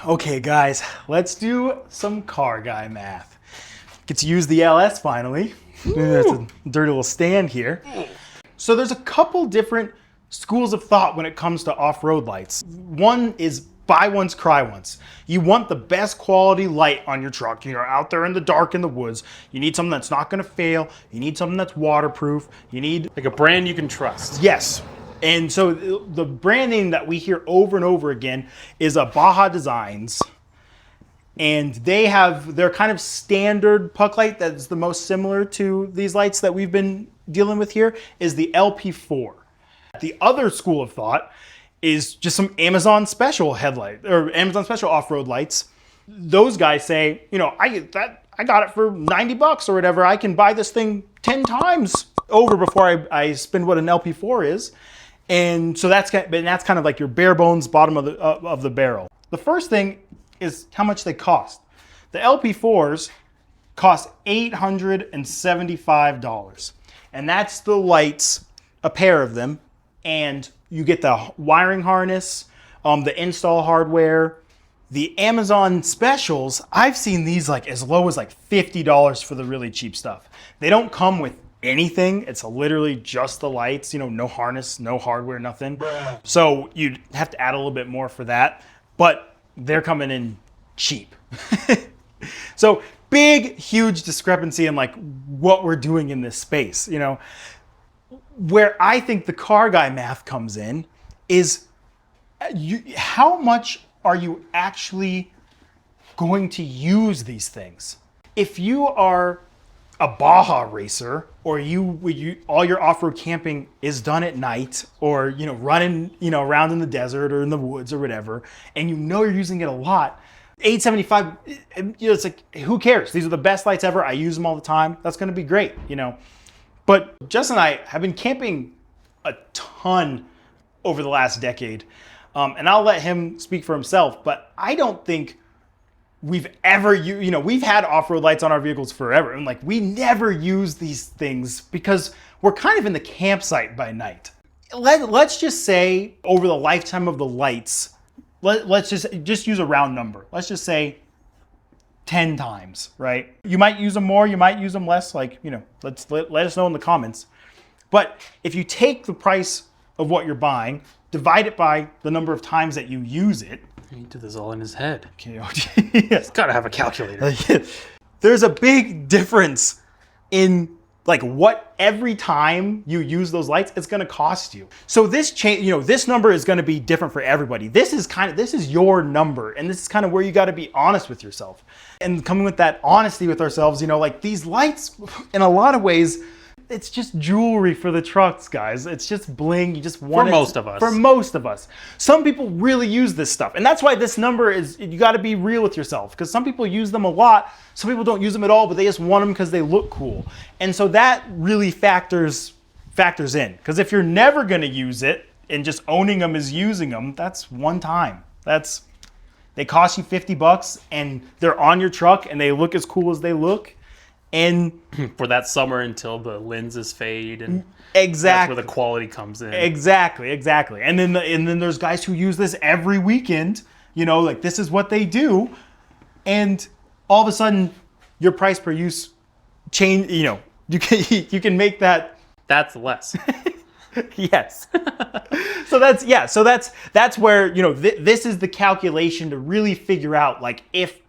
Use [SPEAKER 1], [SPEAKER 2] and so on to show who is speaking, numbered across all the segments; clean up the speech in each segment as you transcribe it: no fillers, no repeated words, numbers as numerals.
[SPEAKER 1] Okay guys, let's do some car guy math. Get to use the LS finally. That's a dirty little stand here. So there's a couple different schools of thought when it comes to off-road lights. One is buy once, cry once. You want the best quality light on your truck. You're out there in the dark in the woods. You need something that's not gonna fail. You need something that's waterproof. You need
[SPEAKER 2] like a brand you can trust.
[SPEAKER 1] Yes. And so the brand name that we hear over and over again is a Baja Designs. And they're kind of standard puck light that's the most similar to these lights that we've been dealing with here is the LP4. The other school of thought is just some Amazon special headlight or Amazon special off-road lights. Those guys say, you know, I got it for 90 bucks or whatever. I can buy this thing 10 times over before I spend what an LP4 is. And so that's kind of like your bare bones bottom of the barrel. The first thing is how much they cost. The LP4s cost $875. And that's the lights, a pair of them. And you get the wiring harness, the install hardware. The Amazon specials, I've seen these like as low as like $50 for the really cheap stuff. They don't come with anything. It's literally just the lights, you know, no harness, no hardware, nothing. Bruh. So you'd have to add a little bit more for that, but they're coming in cheap. So big, huge discrepancy in like what we're doing in this space, you know. Where I think the car guy math comes in is how much are you actually going to use these things? If you are a Baja racer, or all your off-road camping is done at night, or you know running around in the desert or in the woods or whatever, and you know you're using it a lot, $875, you know, it's like who cares? These are the best lights ever. I use them all the time. That's going to be great, you know. But Justin and I have been camping a ton over the last decade, and I'll let him speak for himself. But I don't think we've ever, you know, we've had off-road lights on our vehicles forever, and like we never use these things because we're kind of in the campsite by night. Let's just say over the lifetime of the lights, let's just use a round number. Let's just say 10 times, right? You might use them more, you might use them less, like, you know, let us know in the comments. But if you take the price of what you're buying, divide it by the number of times that you use it.
[SPEAKER 2] He did this all in his head.
[SPEAKER 1] Okay,
[SPEAKER 2] yes. Gotta have a calculator.
[SPEAKER 1] There's a big difference in like what every time you use those lights, it's gonna cost you. So this change, you know, this number is gonna be different for everybody. This is your number, and this is kind of where you gotta be honest with yourself. And coming with that honesty with ourselves, you know, like these lights, in a lot of ways, it's just jewelry for the trucks, guys. It's just bling. You just want
[SPEAKER 2] it. For most of us.
[SPEAKER 1] For most of us. Some people really use this stuff. And that's why this number is, you got to be real with yourself. Because some people use them a lot. Some people don't use them at all, but they just want them because they look cool. And so that really factors in. Because if you're never going to use it and just owning them is using them, that's one time. They cost you 50 bucks and they're on your truck and they look as cool as they look. And
[SPEAKER 2] for that summer until the lenses fade, and
[SPEAKER 1] exactly,
[SPEAKER 2] that's where the quality comes in.
[SPEAKER 1] Exactly. And then there's guys who use this every weekend. You know, like this is what they do, and all of a sudden, your price per use change. You know, you can make that.
[SPEAKER 2] That's less.
[SPEAKER 1] Yes. So that's where, you know, this is the calculation to really figure out like if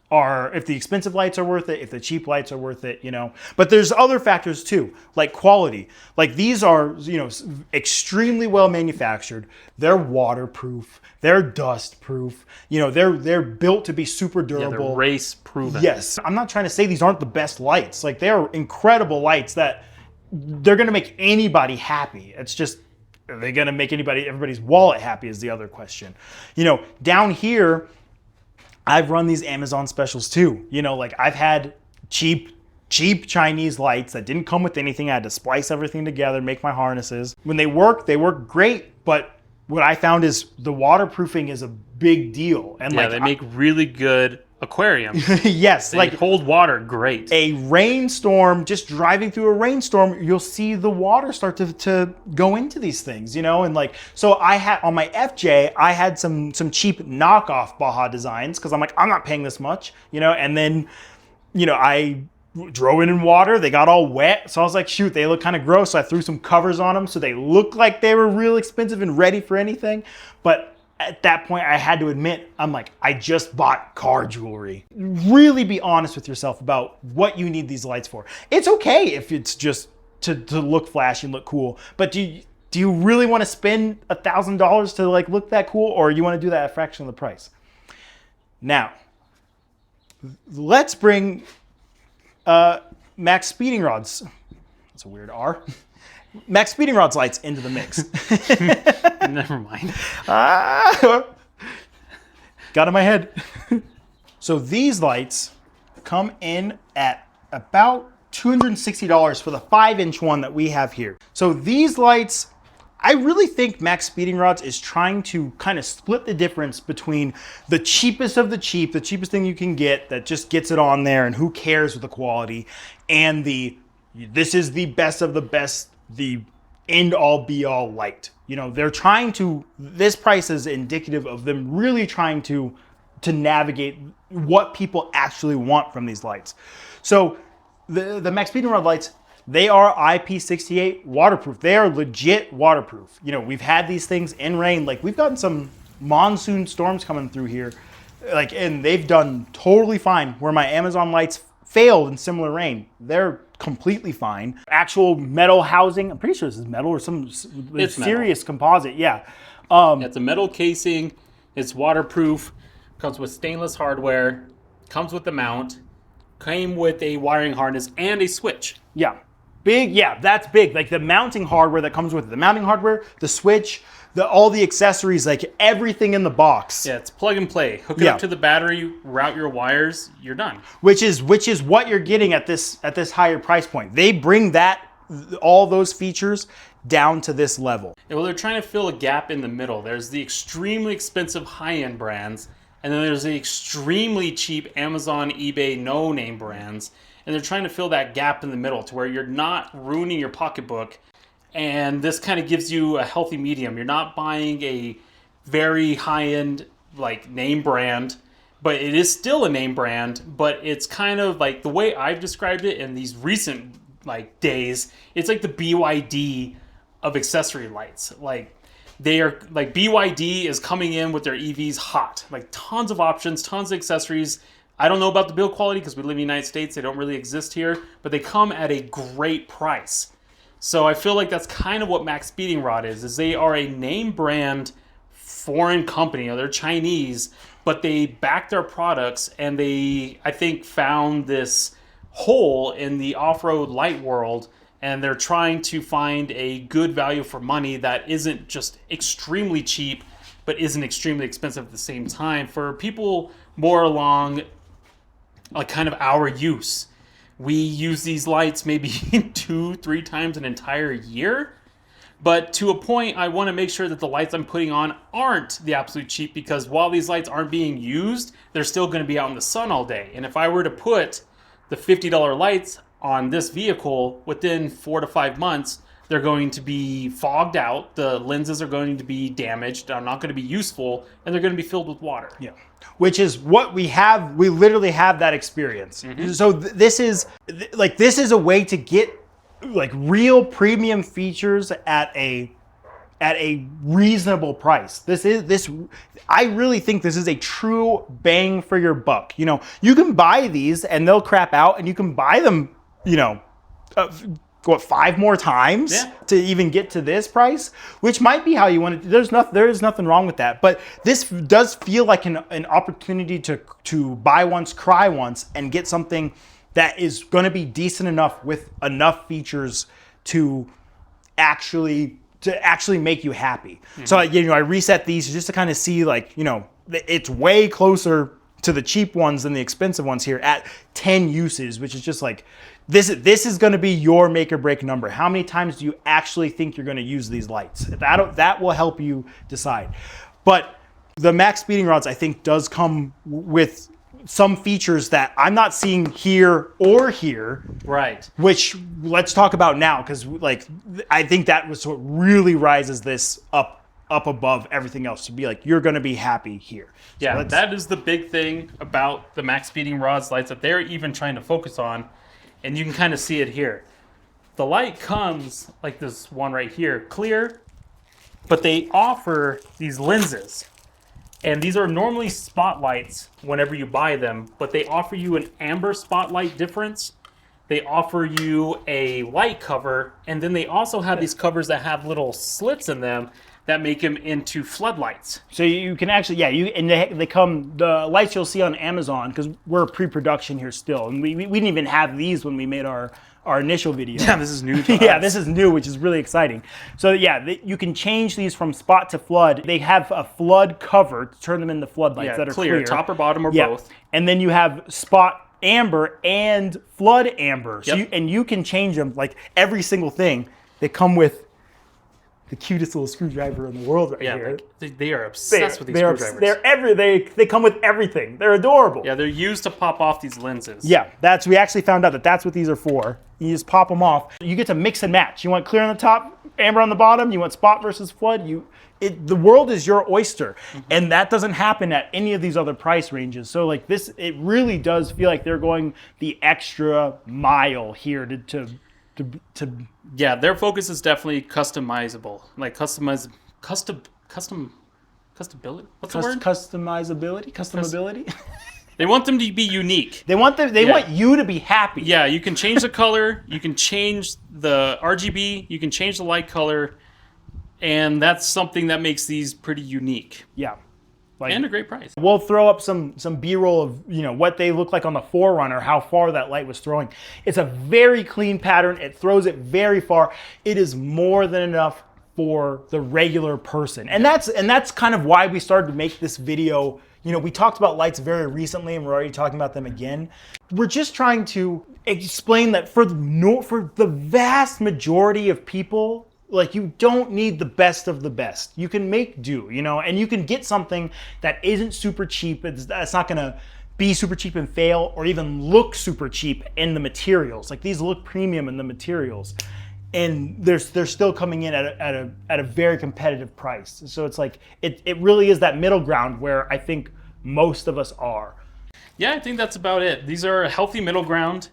[SPEAKER 1] the expensive lights are worth it, if the cheap lights are worth it, you know. But there's other factors too, like quality. Like these are, you know, extremely well manufactured. They're waterproof. They're dust proof. You know, they're built to be super durable.
[SPEAKER 2] Yeah, they're race proven.
[SPEAKER 1] Yes. I'm not trying to say these aren't the best lights. Like they are incredible lights that they're going to make anybody happy. It's just, are they going to make everybody's wallet happy is the other question. You know, down here, I've run these Amazon specials too. You know, like I've had cheap Chinese lights that didn't come with anything. I had to splice everything together, make my harnesses. When they work great, but what I found is the waterproofing is a big deal. And
[SPEAKER 2] Yeah, they make really good aquariums.
[SPEAKER 1] yes,
[SPEAKER 2] They
[SPEAKER 1] like
[SPEAKER 2] hold water great.
[SPEAKER 1] a rainstorm, just driving through a rainstorm, you'll see the water start to go into these things, and like, so I had on my FJ, I had some cheap knockoff Baja designs because I'm like, I'm not paying this much, and then, I drove it in water, they got all wet, so I was like, shoot, they look kind of gross, so I threw some covers on them so they look like they were real expensive and ready for anything, but at that point, I had to admit, I'm like, I just bought car jewelry. Really be honest with yourself about what you need these lights for. It's okay if it's just to look flashy and look cool, but do you really want to spend $1,000 to like look that cool, or you want to do that at a fraction of the price? Now, let's bring maXpeedingrods. That's a weird R. maXpeedingrods lights into the mix.
[SPEAKER 2] Never mind.
[SPEAKER 1] Got in my head. So these lights come in at about $260 for the 5-inch one that we have here. So these lights, I really think maXpeedingrods is trying to kind of split the difference between the cheapest of the cheap, the cheapest thing you can get that just gets it on there and who cares with the quality, and this is the best of the best, the end all be all light. They're trying to, this price is indicative of them really trying to navigate what people actually want from these lights. So the maXpeedingrod lights, they are IP68 waterproof. They are legit waterproof. We've had these things in rain. Like, we've gotten some monsoon storms coming through here, like, and they've done totally fine. Where my Amazon lights failed in similar rain, they're completely fine. Actual metal housing, I'm pretty sure this is metal or some serious composite. Yeah.
[SPEAKER 2] It's a metal casing. It's waterproof. Comes with stainless hardware. Comes with the mount. Came with a wiring harness and a switch.
[SPEAKER 1] Yeah. Big, yeah, that's big. Like the mounting hardware that comes with it. The mounting hardware, the switch, all the accessories, like everything in the box.
[SPEAKER 2] Yeah, it's plug and play. Hook it up to the battery, route your wires, you're done.
[SPEAKER 1] Which is what you're getting at this higher price point. They bring all those features down to this level.
[SPEAKER 2] Well, they're trying to fill a gap in the middle. There's the extremely expensive high-end brands, and then there's the extremely cheap Amazon, eBay, no-name brands. And they're trying to fill that gap in the middle to where you're not ruining your pocketbook. And this kind of gives you a healthy medium. You're not buying a very high-end like name brand, but it is still a name brand, but it's kind of like the way I've described it in these recent like days, it's like the BYD of accessory lights. Like they are like BYD is coming in with their EVs hot, like tons of options, tons of accessories. I don't know about the build quality because we live in the United States. They don't really exist here, but they come at a great price. So I feel like that's kind of what maXpeedingrod is they are a name brand foreign company. They're Chinese, but they back their products, and they, I think, found this hole in the off-road light world, and they're trying to find a good value for money that isn't just extremely cheap, but isn't extremely expensive at the same time for people more along like kind of our use. We use these lights maybe 2-3 times an entire year. But to a point, I want to make sure that the lights I'm putting on aren't the absolute cheap, because while these lights aren't being used, they're still going to be out in the sun all day. And if I were to put the $50 lights on this vehicle, within 4 to 5 months, they're going to be fogged out. The lenses are going to be damaged. They're not going to be useful, and they're going to be filled with water.
[SPEAKER 1] Yeah. Which is what we have. We literally have that experience. Mm-hmm. So this is a way to get like real premium features at a reasonable price. I really think this is a true bang for your buck. You can buy these and they'll crap out, and you can buy them, 5 more times to even get to this price, which might be how you want it. There is nothing wrong with that. But this does feel like an opportunity to buy once, cry once, and get something that is going to be decent enough with enough features to actually make you happy. Mm-hmm. So I reset these just to kind of see it's way closer to the cheap ones than the expensive ones here at 10 uses, which is just like, this is going to be your make or break number. How many times do you actually think you're going to use these lights? That will help you decide. But The max speeding rods, I think, does come with some features that I'm not seeing here or here.
[SPEAKER 2] Right.
[SPEAKER 1] Which let's talk about now, because like I think that was what really rises this up above everything else, to be like, you're going to be happy here.
[SPEAKER 2] Yeah, that is the big thing about the max speeding rods lights that they're even trying to focus on, and you can kind of see it here. The light comes like this one right here, clear, but they offer these lenses. And these are normally spotlights whenever you buy them, but they offer you an amber spotlight difference. They offer you a light cover, and then they also have these covers that have little slits in them that make them into floodlights.
[SPEAKER 1] So you can actually, and they come, the lights you'll see on Amazon, because we're pre-production here still, and we didn't even have these when we made our initial video.
[SPEAKER 2] Yeah, this is new to
[SPEAKER 1] Yeah,
[SPEAKER 2] us.
[SPEAKER 1] this is new, which is really exciting. So yeah, you can change these from spot to flood. They have a flood cover to turn them into floodlights that are clear.
[SPEAKER 2] Top or bottom or both.
[SPEAKER 1] And then you have spot amber and flood amber. So
[SPEAKER 2] Yep.
[SPEAKER 1] you can change them, like every single thing. They come with the cutest little screwdriver in the world right here.
[SPEAKER 2] Like, they are obsessed with these screwdrivers.
[SPEAKER 1] They come with everything. They're adorable.
[SPEAKER 2] Yeah, they're used to pop off these lenses.
[SPEAKER 1] Yeah, we actually found out that that's what these are for. You just pop them off. You get to mix and match. You want clear on the top, amber on the bottom. You want spot versus flood. The world is your oyster, and that doesn't happen at any of these other price ranges. So like this, it really does feel like they're going the extra mile here to
[SPEAKER 2] Yeah, their focus is definitely customizable, like customability. What's the word?
[SPEAKER 1] Customability.
[SPEAKER 2] They want them to be unique.
[SPEAKER 1] They want you to be happy.
[SPEAKER 2] Yeah, you can change the color, you can change the RGB, you can change the light color, and that's something that makes these pretty unique.
[SPEAKER 1] Yeah. Like,
[SPEAKER 2] and a great price.
[SPEAKER 1] We'll throw up some B-roll of what they look like on the Forerunner, how far that light was throwing. It's a very clean pattern. It throws it very far. It is more than enough for the regular person. And that's kind of why we started to make this video. We talked about lights very recently, and we're already talking about them again. We're just trying to explain that for the vast majority of people, like, you don't need the best of the best. You can make do, and you can get something that isn't super cheap. It's not gonna be super cheap and fail, or even look super cheap in the materials. Like, these look premium in the materials, and they're still coming in at a very competitive price. So it's like it really is that middle ground where I think most of us are.
[SPEAKER 2] Yeah, I think that's about it. These are a healthy middle ground.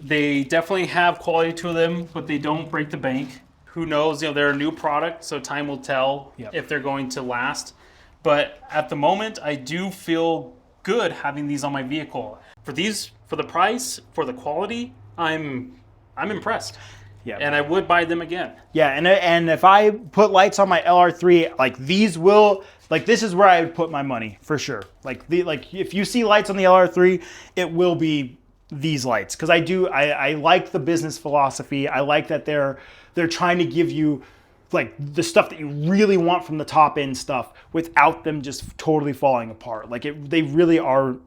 [SPEAKER 2] They definitely have quality to them, but they don't break the bank. Who knows? They're a new product, so time will tell if they're going to last. But at the moment, I do feel good having these on my vehicle. For the price, for the quality, I'm impressed. Yeah. And I would buy them again.
[SPEAKER 1] Yeah, and if I put lights on my LR3, like these will, like this is where I would put my money for sure. Like if you see lights on the LR3, it will be these lights, because I like the business philosophy. I like that they're trying to give you like the stuff that you really want from the top end stuff without them just totally falling apart. Like they really are,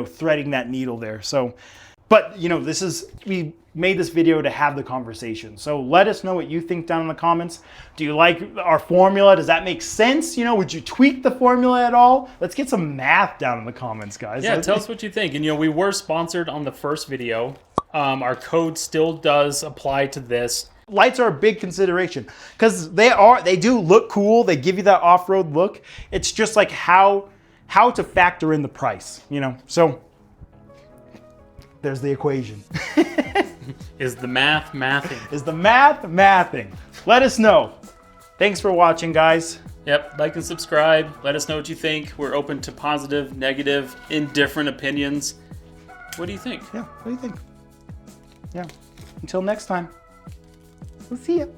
[SPEAKER 1] threading that needle there. So, but we made this video to have the conversation. So let us know what you think down in the comments. Do you like our formula? Does that make sense? Would you tweak the formula at all? Let's get some math down in the comments, guys.
[SPEAKER 2] Yeah, tell us what you think. And we were sponsored on the first video. Our code still does apply to this.
[SPEAKER 1] Lights are a big consideration because they do look cool. They give you that off-road look. It's just like how to factor in the price, So there's the equation.
[SPEAKER 2] Is the math mathing?
[SPEAKER 1] Is the math mathing? Let us know. Thanks for watching, guys.
[SPEAKER 2] Yep, like and subscribe. Let us know what you think. We're open to positive, negative, indifferent opinions. What do you think?
[SPEAKER 1] Yeah, what do you think? Yeah. Until next time. We'll see you.